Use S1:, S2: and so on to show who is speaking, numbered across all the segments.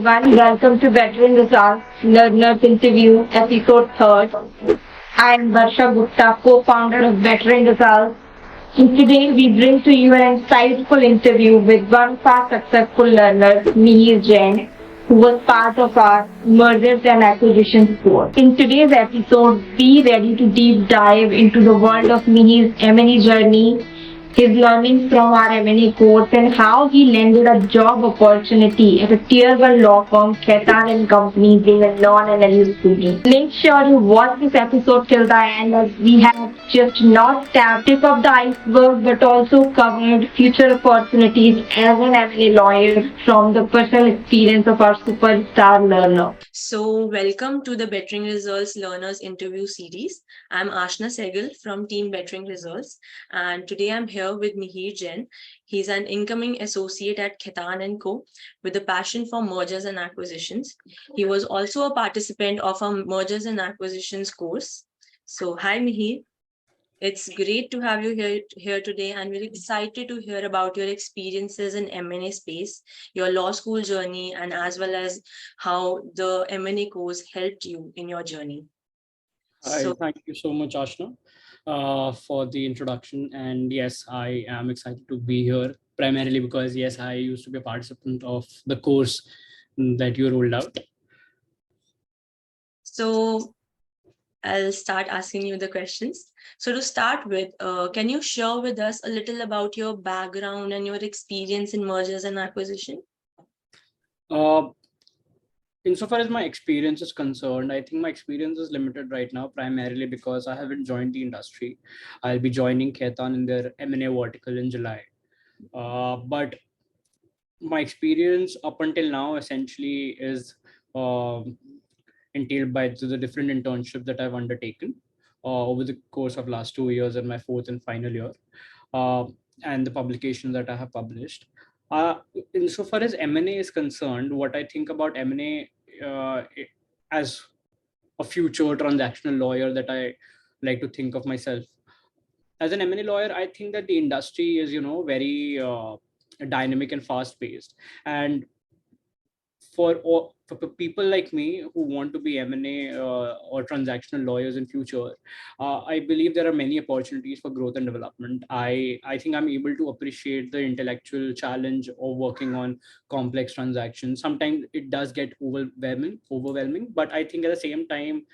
S1: everyone. Welcome to Veteran Results Learners Interview, episode 3rd. I am Varsha Gupta, co-founder of Veteran Results. And today we bring to you an insightful interview with one of our successful learners, Miheer Jain, who was part of our mergers and acquisitions course. In today's episode, be ready to deep dive into the world of Miheer's M&A journey, his learnings from our M&A course, and how he landed a job opportunity at a tier 1 law firm, Khaitan Co. being a non-NLU student. Make sure you watch this episode till the end, as we have just not tapped tip of the iceberg but also covered future opportunities as an M&A lawyer from the personal experience of our superstar learner.
S2: So, welcome to the Bettering Results Learners Interview Series. I'm Ashna Sehgal from Team Bettering Results, and today I'm here with Miheer Jain. He's an incoming associate at Khaitan Co. with a passion for mergers and acquisitions. He was also a participant of our mergers and acquisitions course. So, hi Miheer. It's great to have you here today, and we're excited to hear about your experiences in M&A space, your law school journey, and as well as how the M&A course helped you in your journey.
S3: Hi, thank you so much, Ashna, for the introduction. And yes, I am excited to be here, primarily because, yes, I used to be a participant of the course that you rolled out.
S2: So I'll start asking you the questions. So to start with, can you share with us a little about your background and your experience in mergers and acquisition?
S3: Insofar as my experience is concerned, I think my experience is limited right now, primarily because I haven't joined the industry. I'll be joining Khaitan in their M&A vertical in July. But my experience up until now essentially is entailed by the different internships that I've undertaken over the course of last 2 years and my 4th and final year, and the publications that I have published. Insofar as M&A is concerned, what I think about M&A as a future transactional lawyer that I like to think of myself. As an M&A lawyer, I think that the industry is, very dynamic and fast-paced. And for people like me who want to be M&A or transactional lawyers in future, I believe there are many opportunities for growth and development. I think I'm able to appreciate the intellectual challenge of working on complex transactions. Sometimes it does get overwhelming, but I think at the same time,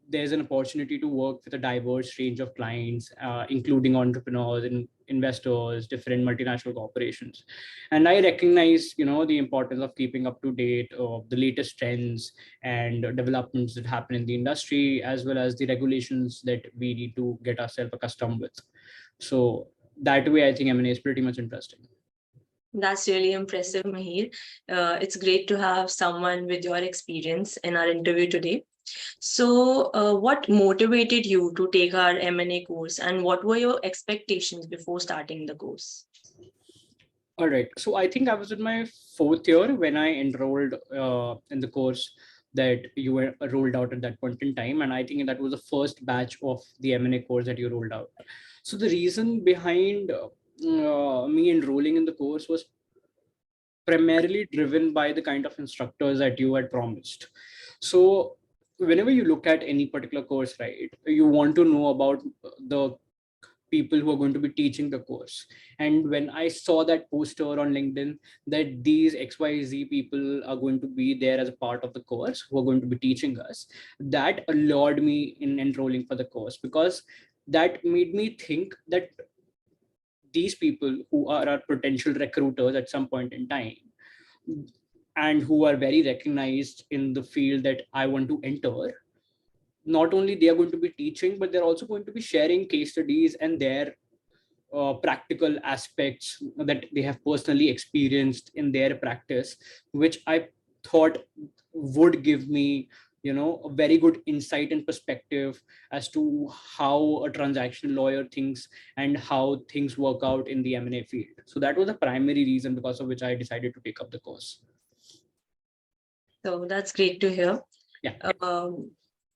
S3: there's an opportunity to work with a diverse range of clients, including entrepreneurs and investors, different multinational corporations. And I recognize, the importance of keeping up to date of the latest trends and developments that happen in the industry, as well as the regulations that we need to get ourselves accustomed with. So that way, I think M&A is pretty much interesting.
S2: That's really impressive, Miheer. It's great to have someone with your experience in our interview today. So what motivated you to take our M&A course, and what were your expectations before starting the course?
S3: All right. So I think I was in my 4th year when I enrolled in the course that you were rolled out at that point in time. And I think that was the first batch of the M&A course that you rolled out. So the reason behind me enrolling in the course was primarily driven by the kind of instructors that you had promised. So whenever you look at any particular course, right, you want to know about the people who are going to be teaching the course. And when I saw that poster on LinkedIn that these XYZ people are going to be there as a part of the course, who are going to be teaching us, that allured me in enrolling for the course, because that made me think that these people who are our potential recruiters at some point in time, and who are very recognized in the field that I want to enter, not only they are going to be teaching, but they're also going to be sharing case studies and their practical aspects that they have personally experienced in their practice, which I thought would give me, a very good insight and perspective as to how a transactional lawyer thinks and how things work out in the M&A field. So that was the primary reason because of which I decided to take up the course.
S2: So that's great to hear.
S3: Yeah.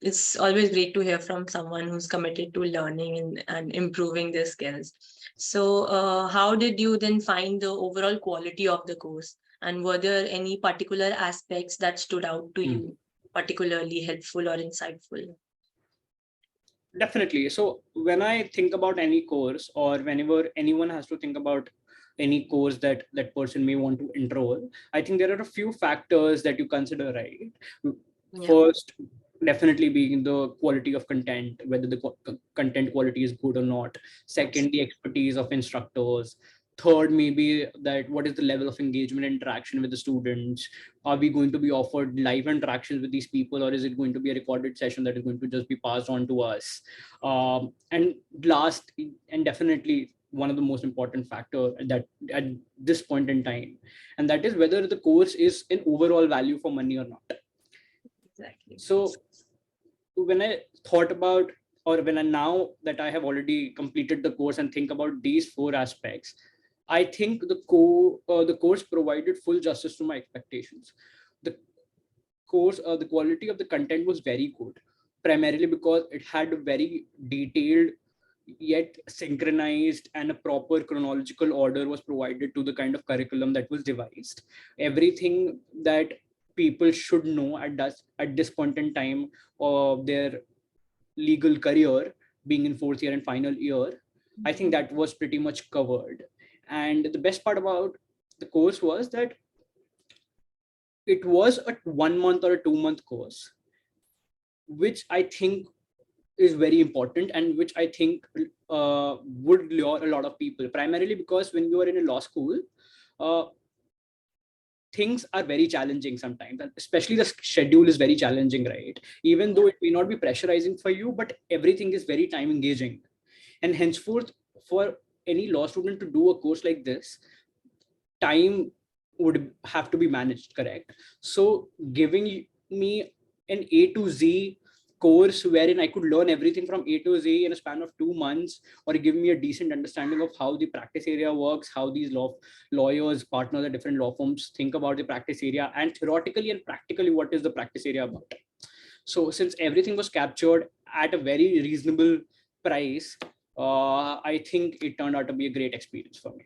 S2: It's always great to hear from someone who's committed to learning and improving their skills. So how did you then find the overall quality of the course? And were there any particular aspects that stood out to you, particularly helpful or insightful?
S3: Definitely. So when I think about any course, or whenever anyone has to think about any course that that person may want to enroll, I think there are a few factors that you consider, right?
S2: Yeah.
S3: First, definitely being the quality of content, whether the content quality is good or not. Second, the expertise of instructors. Third, maybe that what is the level of engagement and interaction with the students. Are we going to be offered live interactions with these people, or is it going to be a recorded session that is going to just be passed on to us? And last, and definitely one of the most important factor that at this point in time, and that is whether the course is an overall value for money or not.
S2: Exactly.
S3: So when I thought about, or when I now that I have already completed the course and think about these four aspects, I think the course provided full justice to my expectations. The the quality of the content was very good, primarily because it had a very detailed yet synchronized and a proper chronological order was provided to the kind of curriculum that was devised. Everything that people should know at this point in time of their legal career, being in fourth year and final year, I think that was pretty much covered. And the best part about the course was that it was a 1 month or a 2 month course, which I think is very important, and which I think would lure a lot of people, primarily because when you are in a law school, uh, things are very challenging sometimes, and especially the schedule is very challenging, right? Even though it may not be pressurizing for you, but everything is very time engaging. And henceforth, for any law student to do a course like this, time would have to be managed, correct? So giving me an A to Z course wherein I could learn everything from A to Z in a span of 2 months, or give me a decent understanding of how the practice area works, how these lawyers, partners at different law firms think about the practice area, and theoretically and practically what is the practice area about. So since everything was captured at a very reasonable price, I think it turned out to be a great experience for me.